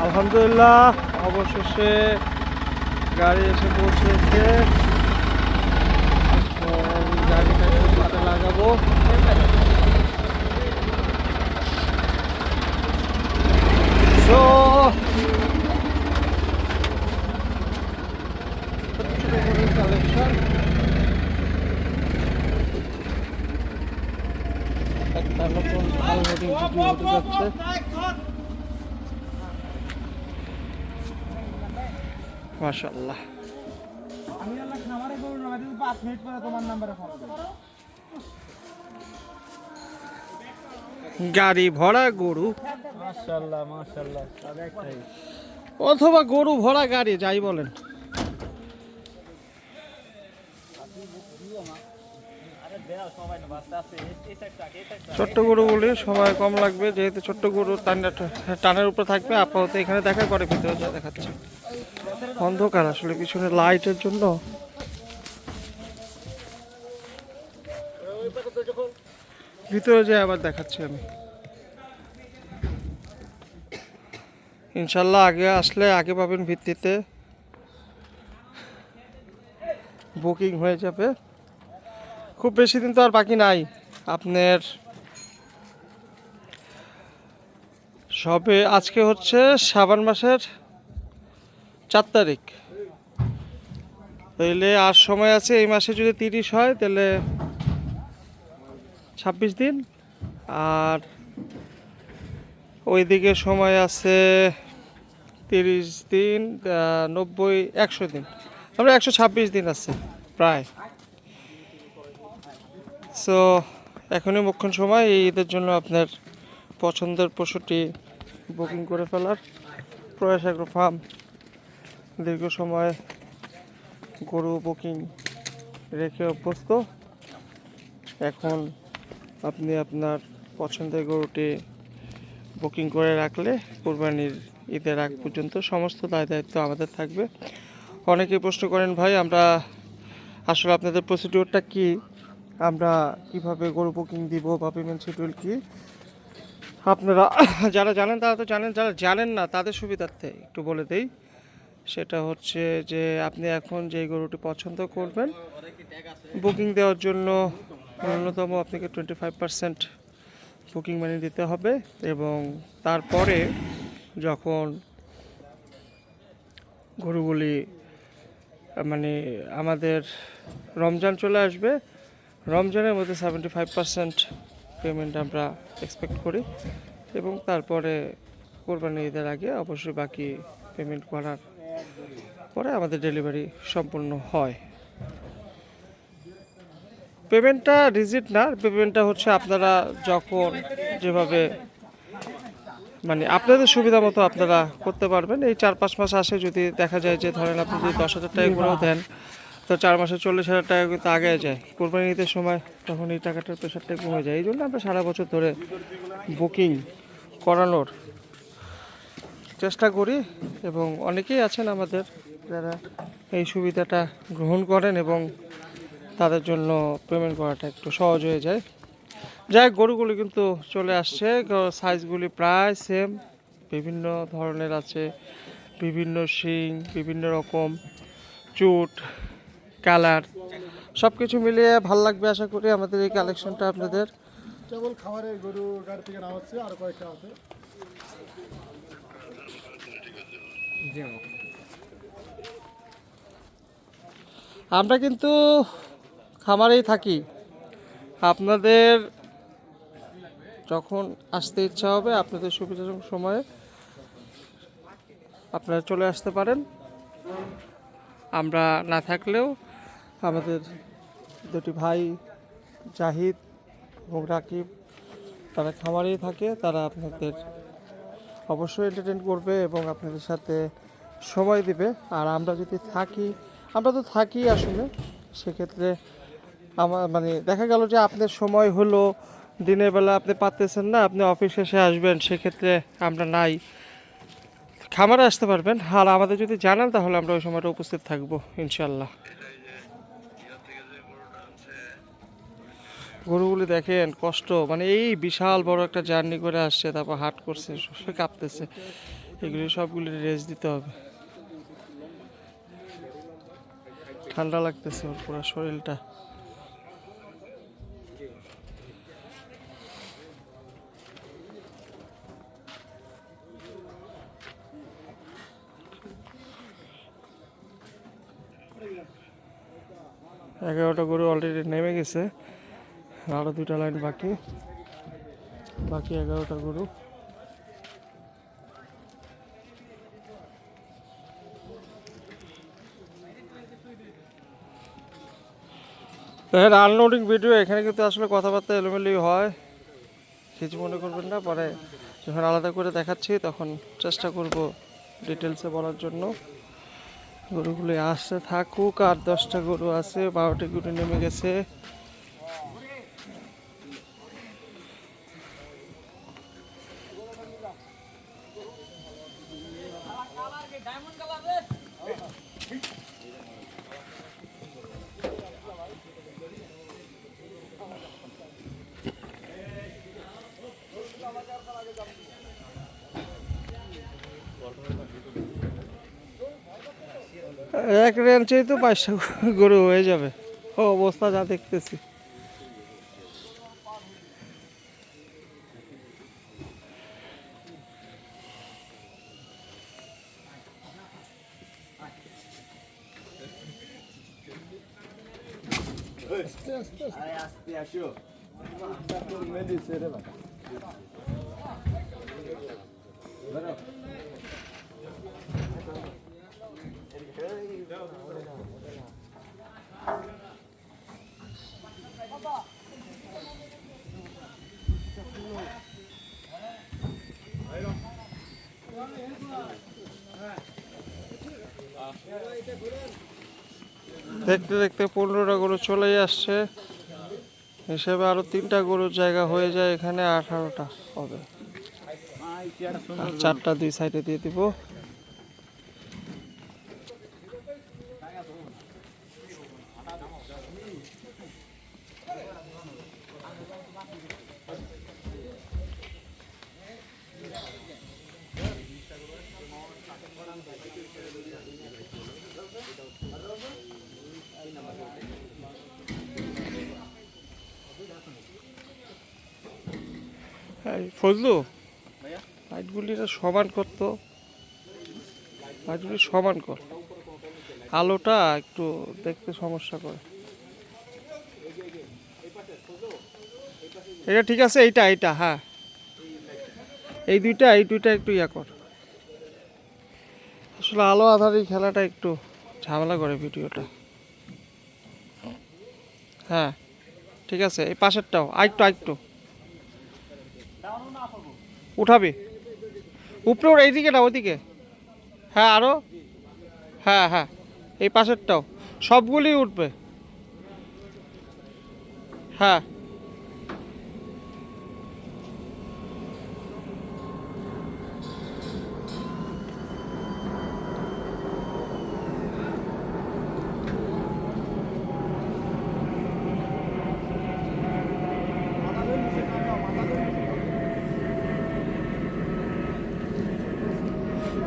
আলহামদুলিল্লাহ অবশেষে গাড়ি এসে পৌঁছেছে। গাড়িটা একটু লাগাবো। তো কালেকশন একটা নতুন আলমোডিং হতে যাচ্ছে। মাশাআল্লাহ, গাড়ি ভরা গরু, মাশাআল্লাহ মাশাআল্লাহ, অথবা গরু ভরা গাড়ি যাই বলেন। ছোট্ট গরু বলে সময় কম লাগবে, যেহেতু ছোট্ট গরু টানের উপর থাকবে। আপাতত এখানে দেখার পরে ভিতরে যা দেখাচ্ছে অন্ধকার, আসলে পিছনে লাইটের জন্য ভিতরে যে আবার দেখাচ্ছি আমি। ইনশাল্লাহ আগে আসলে আগে পাবেন, ভিত্তিতে বুকিং হয়ে যাবে। খুব বেশি দিন তো আর বাকি নাই। আপনার সবে আজকে হচ্ছে শ্রাবণ মাসের 4 তারিখ, তাইলে আর সময় আছে। এই মাসে যদি 30 হয় তাহলে 26 দিন, আর ওইদিকে সময় আছে 30 দিন, 90, 100 দিন, আমরা 126 দিন আছে প্রায়। সো এখনই মোক্ষণ সময় এই ঈদের জন্য আপনার পছন্দের পশুটি বুকিং করে ফেলার। প্রয়াস এগ্রো ফার্ম দীর্ঘ সময় গরু বুকিং রেখে অভ্যস্ত। এখন আপনি আপনার পছন্দের গরুটি বুকিং করে রাখলে কুরবানির ঈদের আগ পর্যন্ত সমস্ত দায় দায়িত্ব আমাদের থাকবে। অনেকেই প্রশ্ন করেন, ভাই আমরা আসলে আপনাদের প্রসিডিওরটা কি, আমরা কিভাবে গরু বুকিং দিব বা পেমেন্ট শিডিউল কি। আপনারা যারা জানেন তারা তো জানেন, যারা জানেন না তাদের সুবিধার্থে একটু বলে দেই। সেটা হচ্ছে যে আপনি এখন যে গরুটি পছন্দ করবেন, বুকিং দেওয়ার জন্য ন্যূনতম আপনাকে 25% বুকিং মানি দিতে হবে। এবং তারপরে যখন গরুগুলি মানে আমাদের রমজান চলে আসবে, রমজানের মধ্যে 75% পেমেন্ট আমরা এক্সপেক্ট করি। এবং তারপরে কোরবানি ঈদের আগে অবশ্যই বাকি পেমেন্ট করার পরে আমাদের ডেলিভারি সম্পূর্ণ হয়। পেমেন্টটা রিজিট না, পেমেন্টটা হচ্ছে আপনারা যখন যেভাবে মানে আপনাদের সুবিধা মতো আপনারা করতে পারবেন। এই 4-5 মাস আসে, যদি দেখা যায় যে ধরেন আপনি যদি 10,000 টাকা করেও দেন, তো 4 মাসে 40,000 টাকা কিন্তু আগে যায়। কোরবানি ঈদের সময় তখন এই টাকাটার প্রেশারটা কমে যায়। এই জন্য আমরা সারা বছর ধরে বুকিং করানোর চেষ্টা করি। এবং অনেকেই আছেন আমাদের যারা এই সুবিধাটা গ্রহণ করেন এবং তাদের জন্য পেমেন্ট করাটা একটু সহজ হয়ে যায়। যাই হোক, গরুগুলি কিন্তু চলে আসছে, সাইজগুলি প্রায় সেম, বিভিন্ন ধরনের আছে, বিভিন্ন শিং, বিভিন্ন রকম চুট, কালার, সব কিছু মিলিয়ে ভাল লাগবে আশা করি আমাদের এই কালেকশনটা আপনাদের। কেবল খাবারের গরু গাড়ি থেকে নামা হচ্ছে, আর কয়েকটা আছে। আমরা কিন্তু খামারেই থাকি, আপনাদের যখন আসতে ইচ্ছা হবে আপনাদের সুবিধাজনক সময়ে আপনারা চলে আসতে পারেন। আমরা না থাকলেও আমাদের দুটি ভাই জাহিদ এবং রাকিব তারা খামারেই থাকে, তারা আপনাদের অবশ্যই এন্টারটেইন করবে এবং আপনাদের সাথে সময় দিবে। আর আমরা যদি থাকি, আমরা তো থাকি আসলে, সেক্ষেত্রে আমার মানে দেখা গেল যে আপনার সময় হলো দিনের বেলা আপনি পারতেছেন না, আপনি অফিস শেষে আসবেন, সেক্ষেত্রে আমরা নাই, খামারে আসতে পারবেন। আর আমাদের যদি জানান তাহলে আমরা ওই সময়টা উপস্থিত থাকবো ইনশাল্লাহ। গরুগুলি দেখেন কষ্ট, মানে এই বিশাল বড় একটা জার্নি করে আসছে, তারপর হাট করছে, কাঁপতেছে। এগুলি সবগুলি রেস্ট দিতে হবে। ঠান্ডা লাগতেছে ওর পুরো শরীরটা। এগারোটা গরু অলরেডি নেমে গেছে, আরো 2টা লাইন বাকি। 11টা গরু। দেখেন আনলোডিং ভিডিও, এখানে কিন্তু আসলে কথাবার্তা এলোমেলোই হয়, কিছু মনে করবেন না। পরে যখন আলাদা করে দেখাচ্ছি তখন চেষ্টা করব ডিটেলসে বলার জন্য। গরুগুলি আসতে থাকুক, আর 10টা গরু আছে, 12টি গরু নেমে গেছে। এক রেঞ্চেই তো 5টা গরু হয়ে যাবে, ও অবস্থা যা দেখতেছি। দেখতে দেখতে 15টা গরু চলেই আসছে, হিসেবে আরো 3টা গরুর জায়গা হয়ে যায়, এখানে 18টা হবে। 4টা 2 সাইডে দিয়ে দিব। ফজলু, লাইটগুলিটা সমান করতো, লাইটগুলি সমান কর, আলোটা একটু দেখতে সমস্যা করে। এটা ঠিক আছে, এইটা হ্যাঁ, এই দুইটা একটু ইয়া কর। আসলে আলো আধার এই খেলাটা একটু ঝামেলা করে ভিডিওটা। হ্যাঁ ঠিক আছে, এই পাশেরটাও আরেকটু উঠাবি উপরে, ওর এইদিকে না ওইদিকে। হ্যাঁ আরো, হ্যাঁ এই পাশেরটাও, সবগুলি উঠবে। হ্যাঁ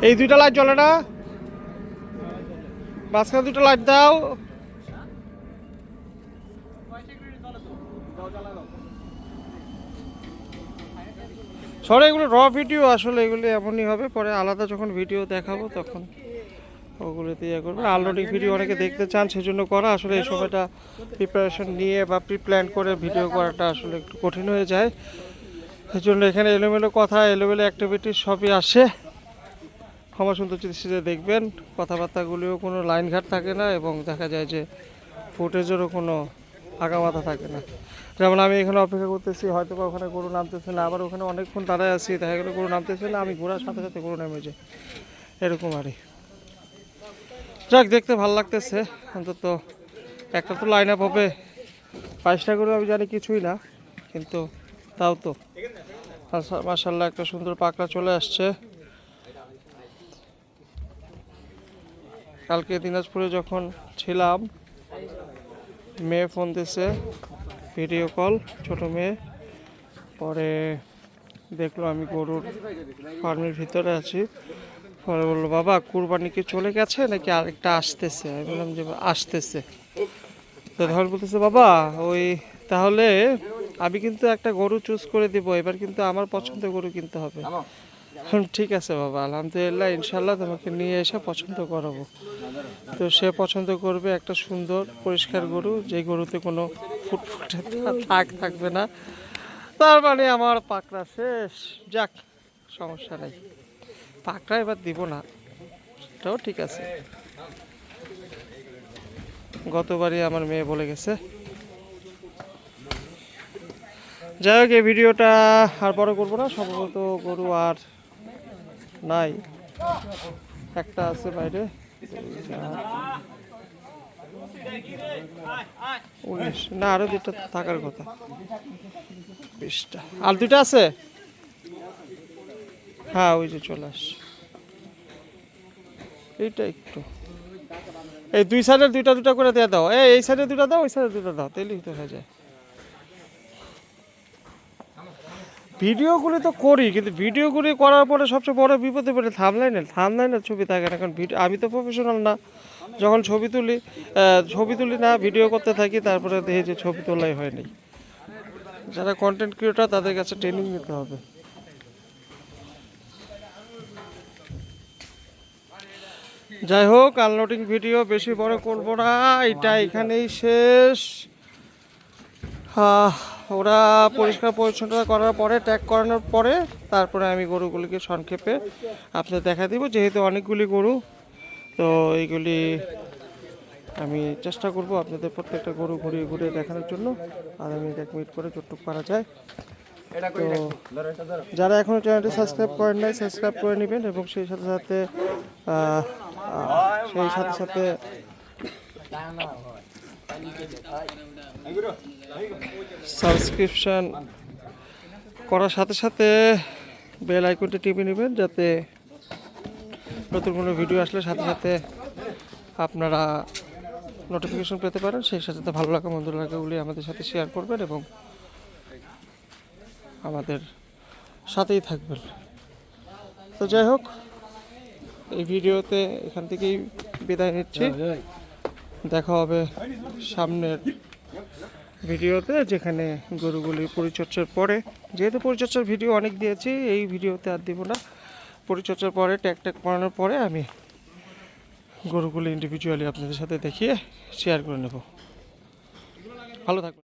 এই 2টা লাইট জ্বলে না, মাঝখানে 2টা লাইট দাও। সরে এগুলো র ভিডিও, আসলে এগুলি এমনই হবে, পরে আলাদা যখন ভিডিও দেখাবো তখন ওগুলোতে ইয়ে করবে। আনলোডিং ভিডিও অনেকে দেখতে চান, সেজন্য করা। আসলে এই সময়টা প্রিপারেশন নিয়ে বা প্রি প্ল্যান করে ভিডিও করাটা আসলে একটু কঠিন হয়ে যায়, সেজন্য এখানে এলোমেলো কথা, এলোমেলো অ্যাক্টিভিটি সবই আসে। ক্ষমা সুন্দর দৃষ্টিতে দেখবেন, কথাবার্তাগুলিও কোনো লাইন ঘাট থাকে না, এবং দেখা যায় যে ফুটেজেরও কোনো আগামাথা থাকে না। যেমন আমি এখানে অপেক্ষা করতেছি, হয়তো বা ওখানে গরু নামতেছে না, আবার ওখানে অনেকক্ষণ দাঁড়ায় আছি, দেখা গেলো গরু নামতেছে না, আমি ঘোরার সাথে সাথে গরু নেমে যায়, এরকম আরই। যাক, দেখতে ভালো লাগতেছে, অন্তত একটা তো লাইন আপ হবে। 22টা গরু আমি জানি কিছুই না, কিন্তু তাও তো মাশাআল্লাহ একটা সুন্দর পাকড়া চলে আসছে। কালকে দিনাজপুরে যখন ছিলাম, মেয়ে ফোন দিছে, ভিডিও কল, ছোট মেয়ে, পরে দেখলো আমি গরুর ফার্মের ভিতরে আছি, পরে বললো বাবা কুরবানি কি চলে গেছে নাকি আরেকটা আসতেছে? আমি বললাম যে আসতেছে। তো তখন বলতেছে বাবা ওই তাহলে আমি কিন্তু একটা গরু চুজ করে দিব, এবার কিন্তু আমার পছন্দের গরু কিনতে হবে। ঠিক আছে বাবা, আলহামদুলিল্লাহ, ইনশাল্লাহ তোমাকে নিয়ে এসে পছন্দ করাবো। তো সে পছন্দ করবে একটা সুন্দর পরিষ্কার গরু, যে গরুতে কোনো ফুটফুটে থাকবে না। তার মানে আমার পাকড়া শেষ। যাক, সমস্যা নেই, পাকড়া এবার দিব না, সেটাও ঠিক আছে। গতবারই আমার মেয়ে বলে গেছে। যাই হোক, এই ভিডিওটা আর বড় করবো না, সম্ভবত গরু আর নাই, একটা আছে বাইরে। 19 না, আরো দুটো থাকার কথা, 20টা আর দুটো আছে। হ্যাঁ ওই যে চলে আস, এইটা একটু এই দুই সাইডের দুইটা করে দিয়ে দাও, এই সাইডে দুটো দাও, ওই সাইডে দুটো দাও, তাইলেই তো হয়ে যায়। ভিডিওগুলি তো করি, কিন্তু ভিডিওগুলি করার পরে সবচেয়ে বড় বিপদে পড়ে থামলাইনের ছবি থাকে না, কারণ আমি তো প্রফেশনাল না। যখন ছবি তুলি না, ভিডিও করতে থাকি, তারপরে দেখি যে ছবি তোলাই হয়নি। যারা কন্টেন্ট ক্রিয়েটর তাদের কাছে ট্রেনিং নিতে হবে। যাই হোক, আনলোডিং ভিডিও বেশি বড় করব না, এটা এখানেই শেষ। ওরা পরিষ্কার পরিচ্ছন্নতা করার পরে, ট্যাগ করানোর পরে, তারপরে আমি গরুগুলিকে সংক্ষেপে আপনাদের দেখা দিব। যেহেতু অনেকগুলি গরু, তো এইগুলি আমি চেষ্টা করব আপনাদের প্রত্যেকটা গরু ঘুরিয়ে ঘুরিয়ে দেখানোর জন্য। আর আমি 1 মিনিট করে যতটুকু পারা যায়। তো যারা এখনও চ্যানেলটি সাবস্ক্রাইব করেন নাই, সাবস্ক্রাইব করে নেবেন, এবং সেই সাথে সাথে সাবস্ক্রিপশন করার সাথে সাথে বেল আইকনটি টিপে নেবেন, যাতে নতুন কোনো ভিডিও আসলে সাথে সাথে আপনারা নোটিফিকেশন পেতে পারেন। সেই সাথে ভালো লাগা মন্দ লাগাগুলি আমাদের সাথে শেয়ার করবেন এবং আমাদের সাথেই থাকবেন। তো যাই হোক, এই ভিডিওতে এখান থেকেই বিদায় নিচ্ছি। দেখা হবে সামনের ভিডিওতে, যেখানে গরুগুলি পরিচর্যার পরে, যেহেতু পরিচর্যার ভিডিও অনেক দিয়েছি, এই ভিডিওতে আর দিব না। পরিচর্যার পরে ট্যাগ করানোর পরে আমি গরুগুলি ইন্ডিভিজুয়ালি আপনাদের সাথে দেখিয়ে শেয়ার করে নেব। ভালো থাকবেন।